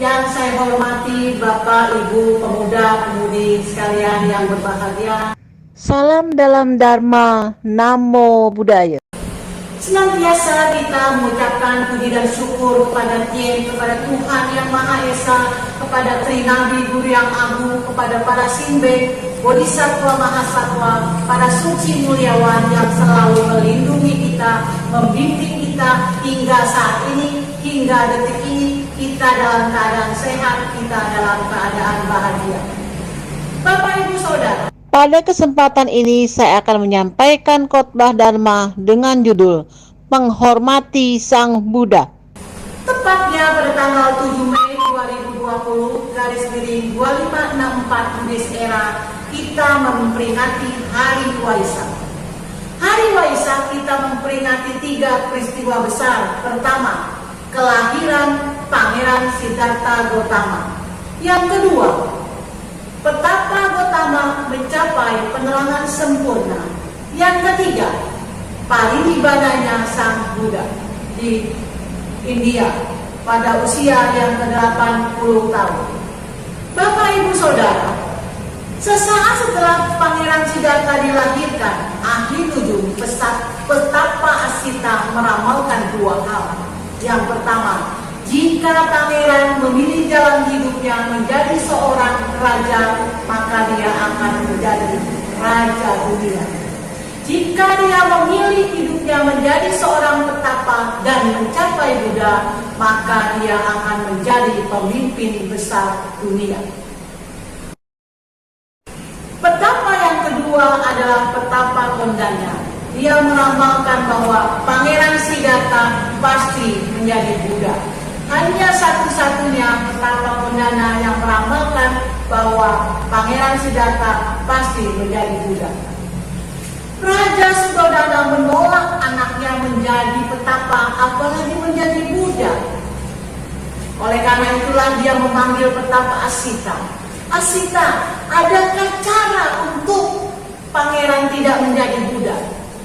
Yang saya hormati Bapak, Ibu, pemuda-pemudi sekalian yang berbahagia. Salam dalam Dharma, Namo Buddhaya. Senantiasa kita mengucapkan puji dan syukur kepada kepada Tuhan Yang Maha Esa, kepada Trinabi Guru Yang Agung, kepada para Simbe, Bodhisattva Mahasatwa, para suci muliawan yang selalu melindungi kita, membimbing kita hingga saat ini, hingga detik ini, kita dalam keadaan sehat, kita dalam keadaan bahagia. Bapak Ibu Saudara, pada kesempatan ini saya akan menyampaikan khotbah Dharma dengan judul Menghormati Sang Buddha. Tepatnya pada tanggal 7 Mei 2020/2564 Buddhis Era, kita memperingati Hari Waisak. Hari Waisak kita memperingati 3 peristiwa besar. Pertama, kelahiran Pangeran Siddhartha Gautama. Yang kedua, betapa Gautama mencapai penerangan sempurna. Yang ketiga, parinibbana Sang Buddha di India pada usia yang ke-80 tahun. Bapak Ibu Saudara, sesaat setelah Pangeran Siddhartha dilahirkan, ahli nujum betapa Asita meramalkan 2 hal. Yang pertama, jika pangeran memilih jalan hidupnya menjadi seorang raja, maka dia akan menjadi raja dunia. Jika dia memilih hidupnya menjadi seorang petapa dan mencapai Buddha, maka dia akan menjadi pemimpin besar dunia. Petapa yang kedua adalah petapa kondanya. Dia meramalkan bahwa Pangeran Siddhartha pasti menjadi Buddha. Hanya satu-satunya petapa kondana yang meramalkan bahwa Pangeran Siddhartha pasti menjadi Buddha. Raja Suddhodana menolak anaknya menjadi petapa, apalagi menjadi Buddha. Oleh karena itulah dia memanggil petapa Asita. Asita, adakah cara untuk pangeran tidak menjadi Buddha?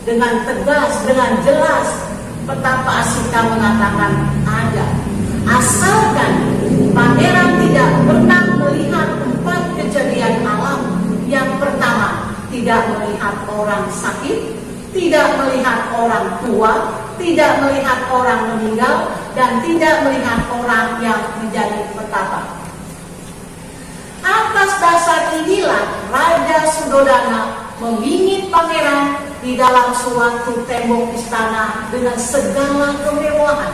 Dengan tegas, dengan jelas, petapa Asita mengatakan ada. Asalkan pangeran tidak pernah melihat 4 kejadian alam. Yang pertama, tidak melihat orang sakit, tidak melihat orang tua, tidak melihat orang meninggal, dan tidak melihat orang yang menjadi petapa. Atas dasar inilah Raja Suddhodana membingit pangeran di dalam suatu tembok istana dengan segala kemewahan.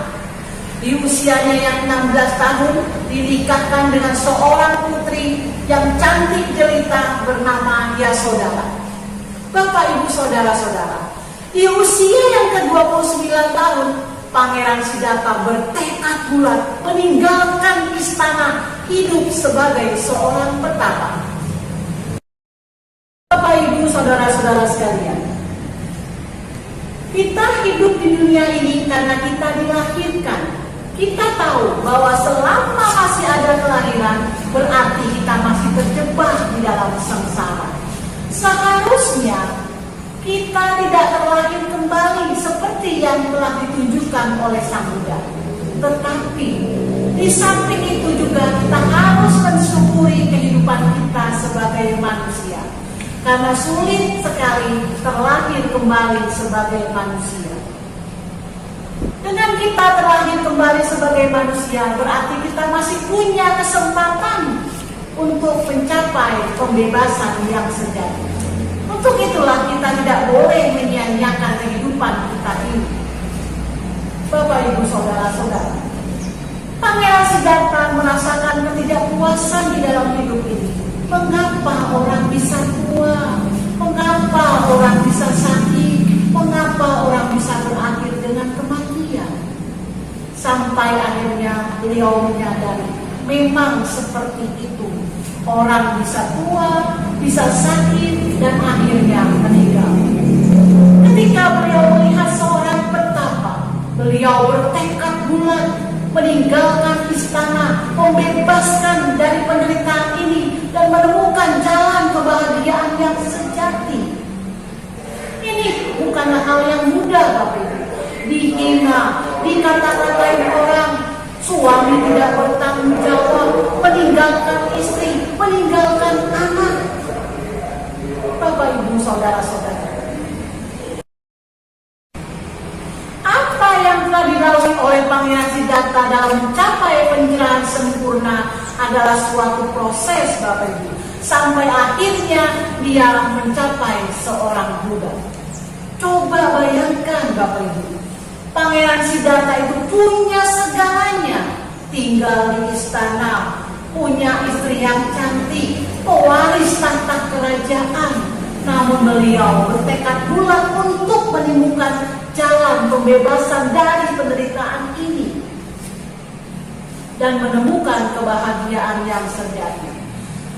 Di usianya yang 16 tahun dinikahkan dengan seorang putri yang cantik jelita bernama Yasodhara. Bapak Ibu Saudara-saudara, di usia yang ke-29 tahun, Pangeran Siddhartha bertekad bulat meninggalkan istana, hidup sebagai seorang petapa. Bapak Ibu Saudara-saudara sekalian, kita hidup di dunia ini karena kita dilahirkan. Kita tahu bahwa selama masih ada kelahiran, berarti kita masih terjebak di dalam sengsara. Seharusnya kita tidak terlahir kembali seperti yang telah ditunjukkan oleh Sang Buddha. Tetapi di samping itu juga kita harus mensyukuri kehidupan kita sebagai manusia. Karena sulit sekali terlahir kembali sebagai manusia. Dengan kita terlahir kembali sebagai manusia, berarti kita masih punya kesempatan untuk mencapai pembebasan yang sejati. Untuk itulah kita tidak boleh menyia-nyiakan kehidupan kita ini. Bapak Ibu Saudara-saudara, Pangeran Siddhartha merasakan ketidakpuasan di dalam hidup ini. Mengapa orang bisa tua? Mengapa orang bisa sakit? Mengapa orang bisa berakhir dengan kematian? Sampai akhirnya beliau menyadari memang seperti itu. Orang bisa tua, bisa sakit, dan akhirnya meninggal. Ketika beliau melihat seorang petapa, beliau bertekad bulat meninggalkan istana, membebaskan dari penderitaan ini, dan menemukan jalan kebahagiaan yang sejati. Ini bukanlah hal yang mudah, Bapak Ibu. Dihina, dikata-katain orang, suami tidak bertanggung jawab, meninggalkan istri, meninggalkan anak. Bapak Ibu, saudara-saudara, apa yang telah dilalui oleh Pangeran Siddhartha dalam mencapai pencerahan sempurna adalah suatu proses, Bapak Ibu, sampai akhirnya dia mencapai seorang Buddha. Coba bayangkan, Bapak Ibu, Pangeran Siddhartha itu punya segalanya, tinggal di istana, punya istri yang cantik, pewaris tahta kerajaan. Namun beliau bertekad bulat untuk menemukan jalan pembebasan dari penderitaan ini dan menemukan kebahagiaan yang sejati.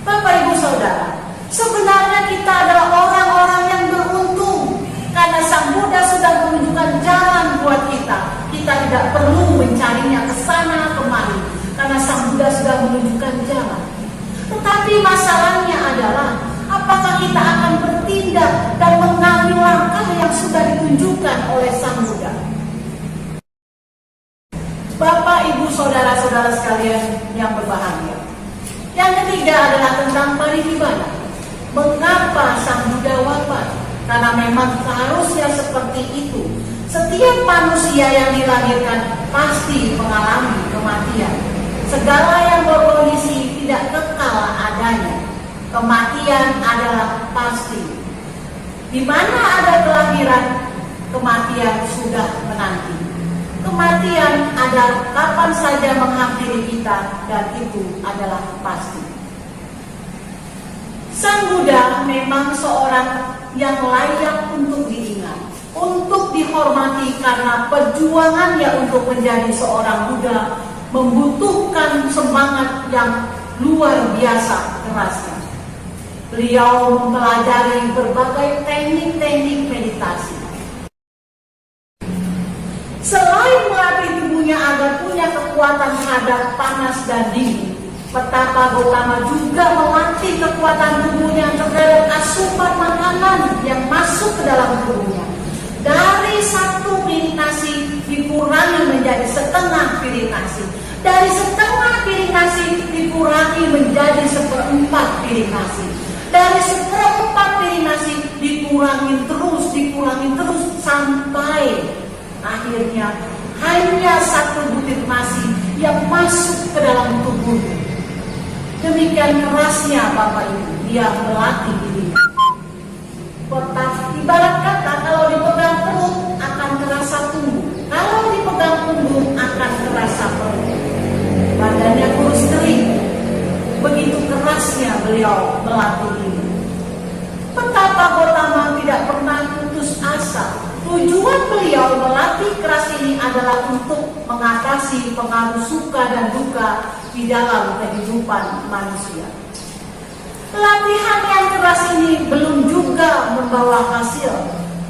Bapak Ibu Saudara, sebenarnya kita adalah orang-orang yang beruntung karena Sang Buddha sudah menunjukkan jalan buat kita. Kita tidak perlu mencarinya ke sana kemari karena Sang Buddha sudah menunjukkan jalan. Tetapi masalahnya adalah apakah kita akan bertindak dan mengambil langkah yang sudah ditunjukkan oleh Sang Buddha. Bapak, Ibu, saudara-saudara sekalian yang berbahagia. Yang ketiga adalah tentang parinibbana. Mengapa Sang Buddha wafat? Karena memang seharusnya seperti itu. Setiap manusia yang dilahirkan pasti mengalami kematian. Segala yang berkondisi tidak kekal adanya. Kematian adalah pasti. Di mana ada kelahiran, kematian sudah menanti. Kematian adalah kapan saja menghampiri kita, dan itu adalah pasti. Sang Buddha memang seorang yang layak untuk diingat, untuk dihormati karena perjuangannya untuk menjadi seorang Buddha membutuhkan semangat yang luar biasa kerasnya. Beliau mempelajari berbagai teknik-teknik meditasi. Selain melatih tubuhnya agar punya kekuatan terhadap panas dan dingin, Petapa Gautama juga melatih kekuatan tubuhnya terhadap asupan makanan yang masuk ke dalam tubuhnya. Dari satu piring nasi dikurangi menjadi setengah piring nasi. Dari setengah piring nasi dikurangi menjadi seperempat piring nasi. Dari seperempat piring nasi dikurangi terus sampai akhirnya hanya satu butir nasi yang masuk ke dalam tubuhnya. Demikian kerasnya Bapak Ibu dia melatih dirinya. Ibarat kata kalau dipegang perut akan terasa punggung, kalau dipegang punggung akan terasa perut. Badannya kurus kering. Begitu kerasnya beliau melatih diri. Petapa Gautama tidak pernah putus asa. Tujuan beliau melatih keras ini adalah untuk mengatasi pengaruh suka dan duka di dalam kehidupan manusia. Latihan yang keras ini belum juga membawa hasil.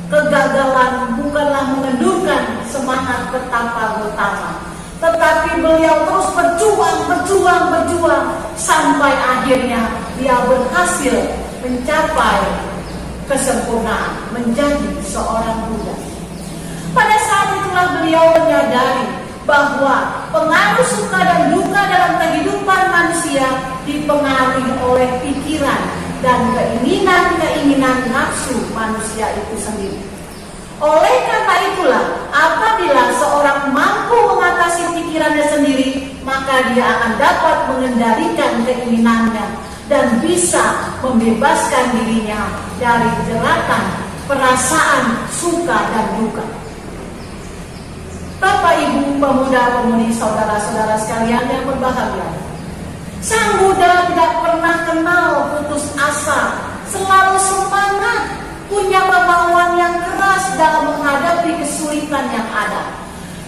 Kegagalan bukanlah mengendurkan semangat Petapa Gautama, tetapi beliau terus berjuang sampai akhirnya dia berhasil mencapai kesempurnaan, menjadi seorang Buddha. Pada saat itulah beliau menyadari bahwa pengaruh suka dan duka dalam kehidupan manusia dipengaruhi oleh pikiran dan keinginan nafsu manusia itu sendiri. Oleh karena itulah, apabila seorang mampu mengatasi pikirannya sendiri, maka dia akan dapat mengendalikan keinginannya dan bisa membebaskan dirinya dari jeratan perasaan suka dan duka. Bapak, Ibu, pemuda-pemudi, saudara-saudara sekalian yang berbahagia, Sang Buddha tidak pernah kenal putus asa, selalu semangat, punya kemauan yang keras dalam menghadapi kesulitan yang ada.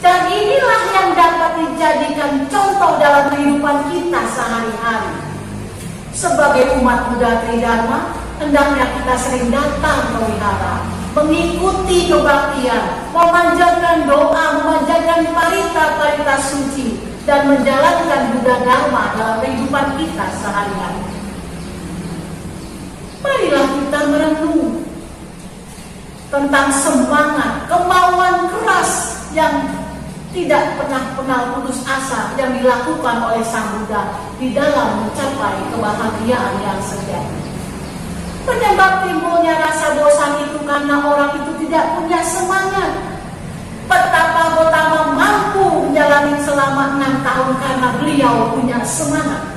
Dan inilah yang dapat dijadikan contoh dalam kehidupan kita sehari-hari. Sebagai umat Buddha Tridharma, hendaknya kita sering datang ke wihara, mengikuti kebaktian, memanjatkan doa, memanjatkan parita-parita suci, dan menjalankan Buddha Dharma dalam kehidupan kita sehari-hari. Marilah kita merenung tentang semangat, kemauan keras yang tidak pernah putus asa yang dilakukan oleh Sang Buddha di dalam mencapai kebahagiaan yang sejati. Penyebab timbulnya rasa bosan itu karena orang itu tidak punya semangat. Betapa Gotama mampu menjalani selama 6 tahun karena beliau punya semangat.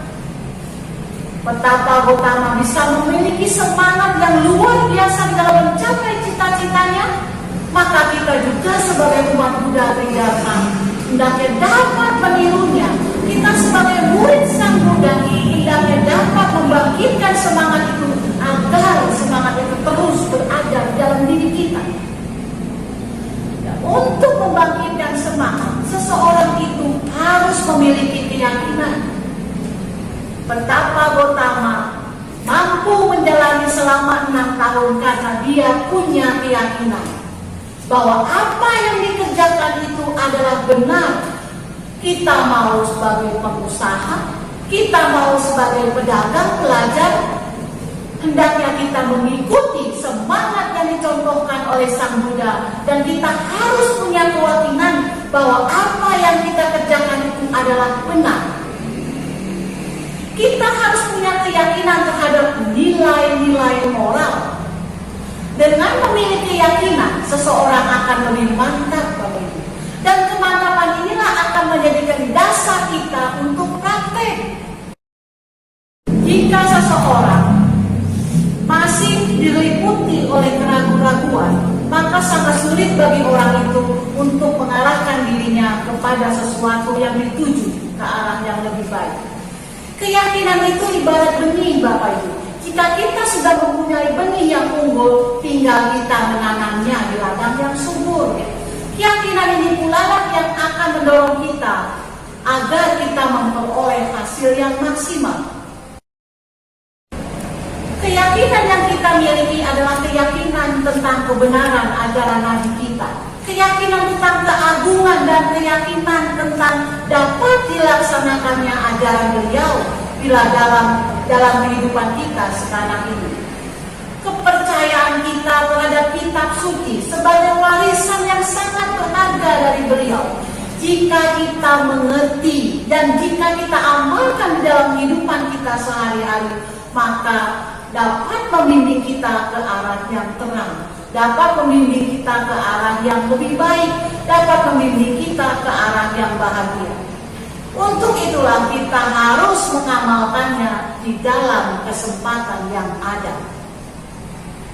Betapa Gotama bisa memiliki semangat yang luar biasa dalam mencapai cita-citanya. Maka kita juga sebagai umat Buddha Tridharma hendaknya dapat menirunya. Kita sebagai murid Sang Buddha hendaknya dapat membangkitkan semangat itu agar semangat itu terus berada dalam diri kita. Dan untuk membangkitkan semangat, seseorang itu harus memiliki keyakinan. Betapa Gotama mampu menjalani selama 6 tahun karena dia punya keyakinan bahwa apa yang dikerjakan itu adalah benar. Kita mau sebagai pengusaha, kita mau sebagai pedagang, pelajar, hendaknya kita mengikuti semangat yang dicontohkan oleh Sang Buddha. Dan kita harus punya keyakinan bahwa apa yang kita kerjakan itu adalah benar. Kita harus punya keyakinan terhadap nilai-nilai moral. Dengan memiliki keyakinan, seseorang akan lebih mantap pada itu. Dan kemantapan inilah akan menjadikan dasar kita untuk praktek. Jika seseorang masih diliputi oleh keraguan-raguan, maka sangat sulit bagi orang itu untuk mengarahkan dirinya kepada sesuatu yang dituju ke arah yang lebih baik. Keyakinan itu ibarat benih, Bapak Ibu. Jika kita sudah mempunyai benih yang unggul, tinggal kita menanamnya di ladang yang subur. Keyakinan ini pula lah yang akan mendorong kita agar kita memperoleh hasil yang maksimal. Keyakinan yang kita miliki adalah keyakinan tentang kebenaran ajaran Nabi kita. Keyakinan tentang keagungan dan keyakinan tentang dapat dilaksanakannya ajaran beliau bila dalam kehidupan kita sekarang ini. Kepercayaan kita terhadap kitab suci sebagai warisan yang sangat berharga dari beliau. Jika kita mengerti dan jika kita amalkan dalam kehidupan kita sehari-hari, maka dapat membimbing kita ke arah yang terang, dapat membimbing kita ke arah yang lebih baik, dapat membimbing kita ke arah yang bahagia. Untuk itulah kita harus mengamalkannya di dalam kesempatan yang ada.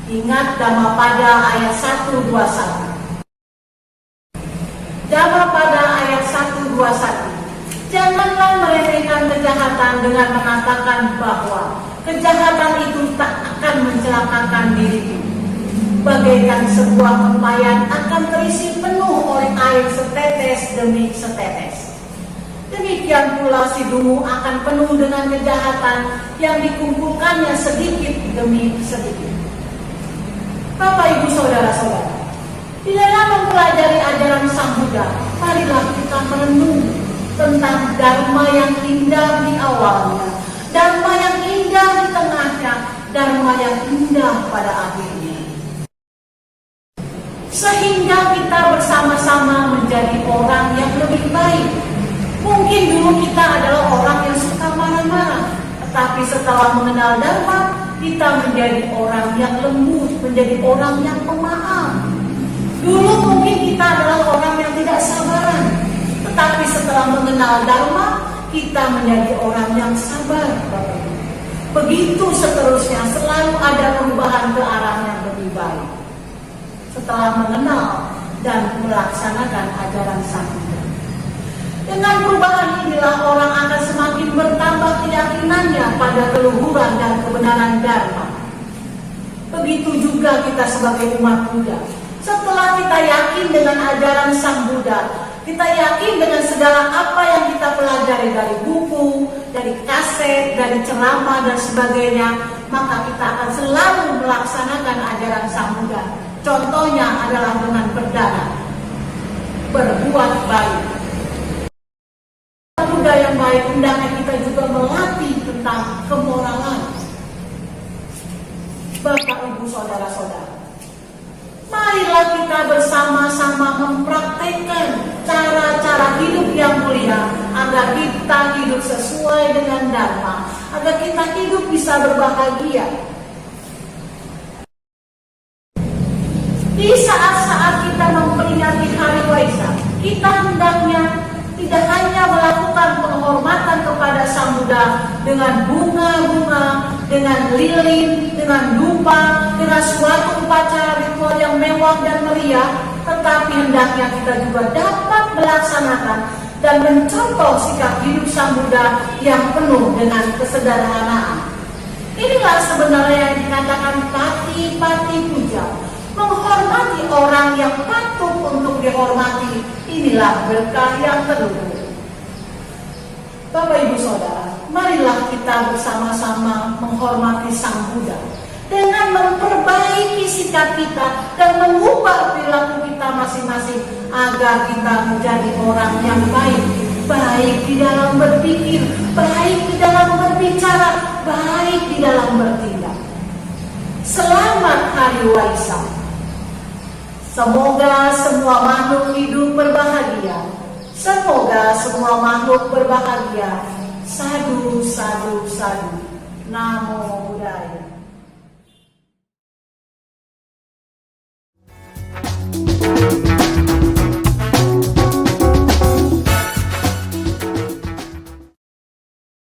Ingat Dhammapada ayat 121. Dhammapada ayat 121. Janganlah meremehkan kejahatan dengan mengatakan bahwa kejahatan itu tak akan mencelakakan diriku. Bagaikan sebuah tempayan akan terisi penuh oleh air setetes demi setetes. Demikian pula si dungu akan penuh dengan kejahatan yang dikumpulkannya sedikit demi sedikit. Bapak, Ibu, Saudara-saudara, di dalam mempelajari ajaran Sang Buddha, marilah kita merenung tentang Dharma yang indah di awalnya, Dharma yang indah di tengahnya, Dharma yang indah pada akhirnya. Sehingga kita bersama-sama menjadi orang yang lebih baik. Mungkin dulu kita adalah orang yang suka marah-marah, tetapi setelah mengenal Dharma, kita menjadi orang yang lembut, menjadi orang yang pemaaf. Dulu mungkin kita adalah orang yang tidak sabaran, tetapi setelah mengenal Dharma, kita menjadi orang yang sabar. Begitu seterusnya, selalu ada perubahan ke arah yang lebih baik. Setelah mengenal dan melaksanakan ajaran Sang Buddha. Dengan perubahan inilah orang akan semakin bertambah keyakinannya pada keluhuran dan kebenaran Dharma. Begitu juga kita sebagai umat Buddha. Setelah kita yakin dengan ajaran Sang Buddha Kita yakin dengan segala apa yang kita pelajari dari buku, dari kaset, dari ceramah dan sebagainya, maka kita akan selalu melaksanakan ajaran Sang Buddha. Contohnya adalah dengan berdana, berbuat baik. Buddha yang baik hendaknya kita juga melatih tentang kemoralan. Bapak, Ibu, Saudara-saudara, marilah kita bersama-sama mempraktekkan cara-cara hidup yang mulia agar kita hidup sesuai dengan Dharma, agar kita hidup bisa berbahagia. Di saat-saat kita memperingati Hari Waisak, kita hendaknya tidak hanya melakukan penghormatan kepada Sang Buddha dengan bunga-bunga, dengan lilin, dengan dupa, dengan suatu upacara ritual yang mewah dan meriah, tetapi hendaknya kita juga dapat melaksanakan dan mencontoh sikap hidup Sang Buddha yang penuh dengan kesederhanaan. Inilah sebenarnya yang dikatakan pati-pati puja, menghormati orang yang patut untuk dihormati. Inilah berkah yang terluhur. Bapak, Ibu, Saudara, marilah kita bersama-sama menghormati Sang Buddha dengan memperbaiki sikap kita dan mengubah perilaku kita masing-masing agar kita menjadi orang yang baik, baik di dalam berpikir, baik di dalam berbicara, baik di dalam bertindak. Selamat Hari Waisak. Semoga semua makhluk hidup berbahagia. Semoga semua makhluk berbahagia. Sadu, sadu, sadu. Namo Buddhaya.